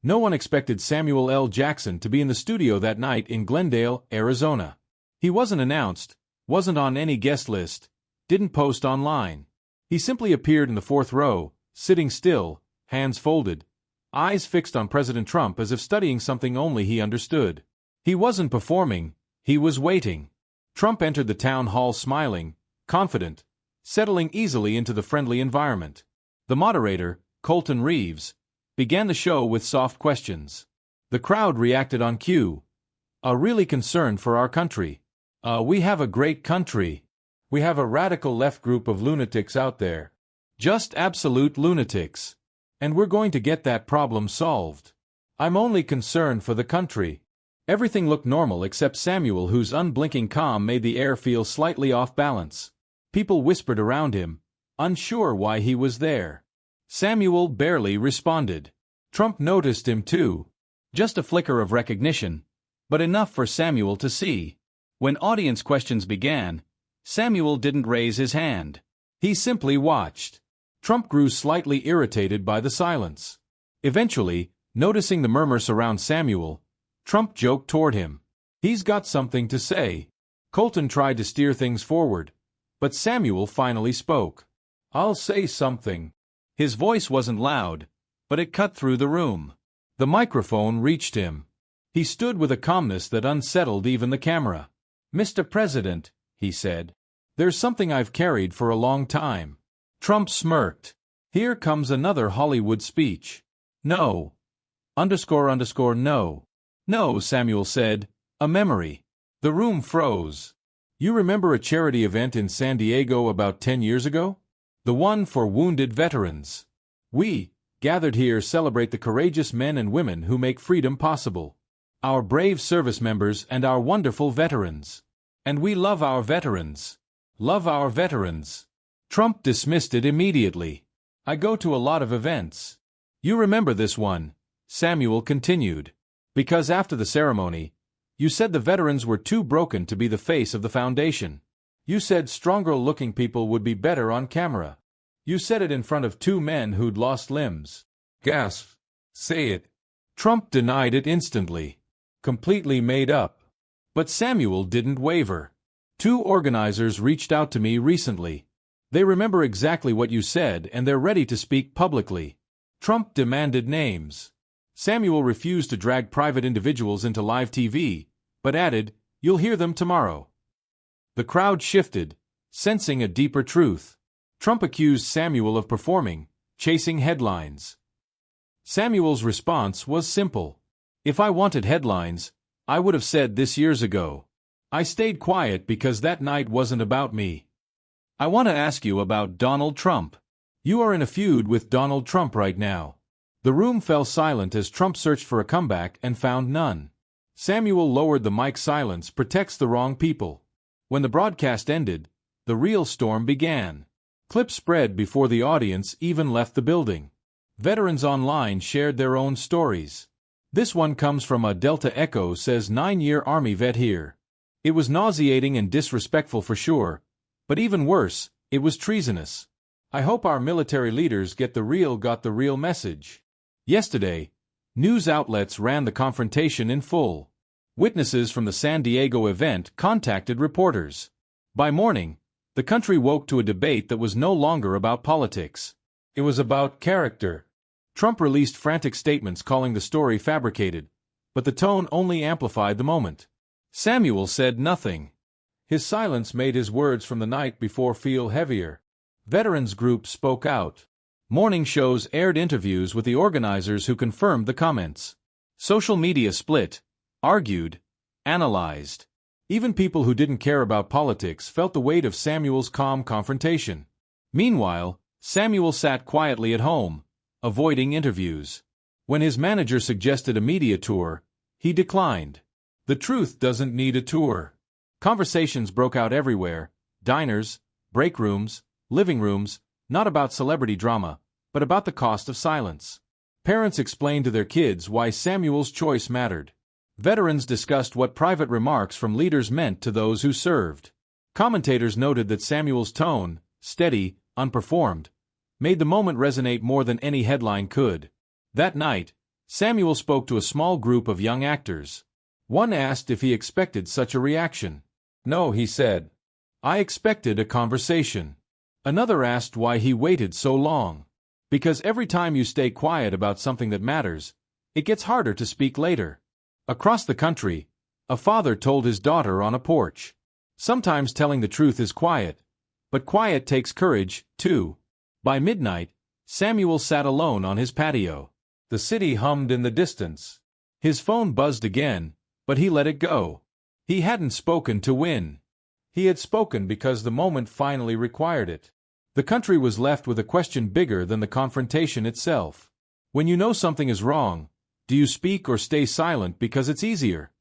No one expected Samuel L. Jackson to be in the studio that night in Glendale, Arizona. He wasn't announced, wasn't on any guest list, didn't post online. He simply appeared in the fourth row, sitting still, hands folded, eyes fixed on President Trump as if studying something only he understood. He wasn't performing, he was waiting. Trump entered the town hall smiling, confident, settling easily into the friendly environment. The moderator, Colton Reeves, began the show with soft questions. The crowd reacted on cue. Really concerned for our country. We have a great country. We have a radical left group of lunatics out there. Just absolute lunatics. And we're going to get that problem solved. I'm only concerned for the country. Everything looked normal except Samuel, whose unblinking calm made the air feel slightly off balance. People whispered around him, unsure why he was there. Samuel barely responded. Trump noticed him too. Just a flicker of recognition, but enough for Samuel to see. When audience questions began, Samuel didn't raise his hand. He simply watched. Trump grew slightly irritated by the silence. Eventually, noticing the murmur surround Samuel, Trump joked toward him. He's got something to say. Colton tried to steer things forward, but Samuel finally spoke. I'll say something. His voice wasn't loud, but it cut through the room. The microphone reached him. He stood with a calmness that unsettled even the camera. Mr. President, he said, there's something I've carried for a long time. Trump smirked. Here comes another Hollywood speech. No. No. No, Samuel said. A memory. The room froze. You remember a charity event in San Diego about 10 years ago? The one for wounded veterans. We, gathered here, celebrate the courageous men and women who make freedom possible. Our brave service members and our wonderful veterans. And we love our veterans. Love our veterans. Trump dismissed it immediately. I go to a lot of events. You remember this one, Samuel continued. Because after the ceremony, you said the veterans were too broken to be the face of the foundation. You said stronger-looking people would be better on camera. You said it in front of two men who'd lost limbs. Gasp. Say it. Trump denied it instantly. Completely made up. But Samuel didn't waver. Two organizers reached out to me recently. They remember exactly what you said and they're ready to speak publicly. Trump demanded names. Samuel refused to drag private individuals into live TV, but added, "You'll hear them tomorrow." The crowd shifted, sensing a deeper truth. Trump accused Samuel of performing, chasing headlines. Samuel's response was simple. If I wanted headlines, I would have said this years ago. I stayed quiet because that night wasn't about me. I want to ask you about Donald Trump. You are in a feud with Donald Trump right now. The room fell silent as Trump searched for a comeback and found none. Samuel lowered the mic. Silence protects the wrong people. When the broadcast ended, the real storm began. Clips spread before the audience even left the building. Veterans online shared their own stories. This one comes from a Delta Echo, says 9-year Army vet here. It was nauseating and disrespectful for sure, but even worse, it was treasonous. I hope our military leaders got the real message. Yesterday, news outlets ran the confrontation in full. Witnesses from the San Diego event contacted reporters. By morning, the country woke to a debate that was no longer about politics. It was about character. Trump released frantic statements calling the story fabricated, but the tone only amplified the moment. Samuel said nothing. His silence made his words from the night before feel heavier. Veterans groups spoke out. Morning shows aired interviews with the organizers who confirmed the comments. Social media split, argued, analyzed. Even people who didn't care about politics felt the weight of Samuel's calm confrontation. Meanwhile, Samuel sat quietly at home, avoiding interviews. When his manager suggested a media tour, he declined. The truth doesn't need a tour. Conversations broke out everywhere, diners, break rooms, living rooms, not about celebrity drama, but about the cost of silence. Parents explained to their kids why Samuel's choice mattered. Veterans discussed what private remarks from leaders meant to those who served. Commentators noted that Samuel's tone, steady, unperformed, made the moment resonate more than any headline could. That night, Samuel spoke to a small group of young actors. One asked if he expected such a reaction. "No," he said. "I expected a conversation." Another asked why he waited so long. "Because every time you stay quiet about something that matters, it gets harder to speak later." Across the country, a father told his daughter on a porch. Sometimes telling the truth is quiet, but quiet takes courage, too. By midnight, Samuel sat alone on his patio. The city hummed in the distance. His phone buzzed again, but he let it go. He hadn't spoken to win. He had spoken because the moment finally required it. The country was left with a question bigger than the confrontation itself. When you know something is wrong, do you speak or stay silent because it's easier?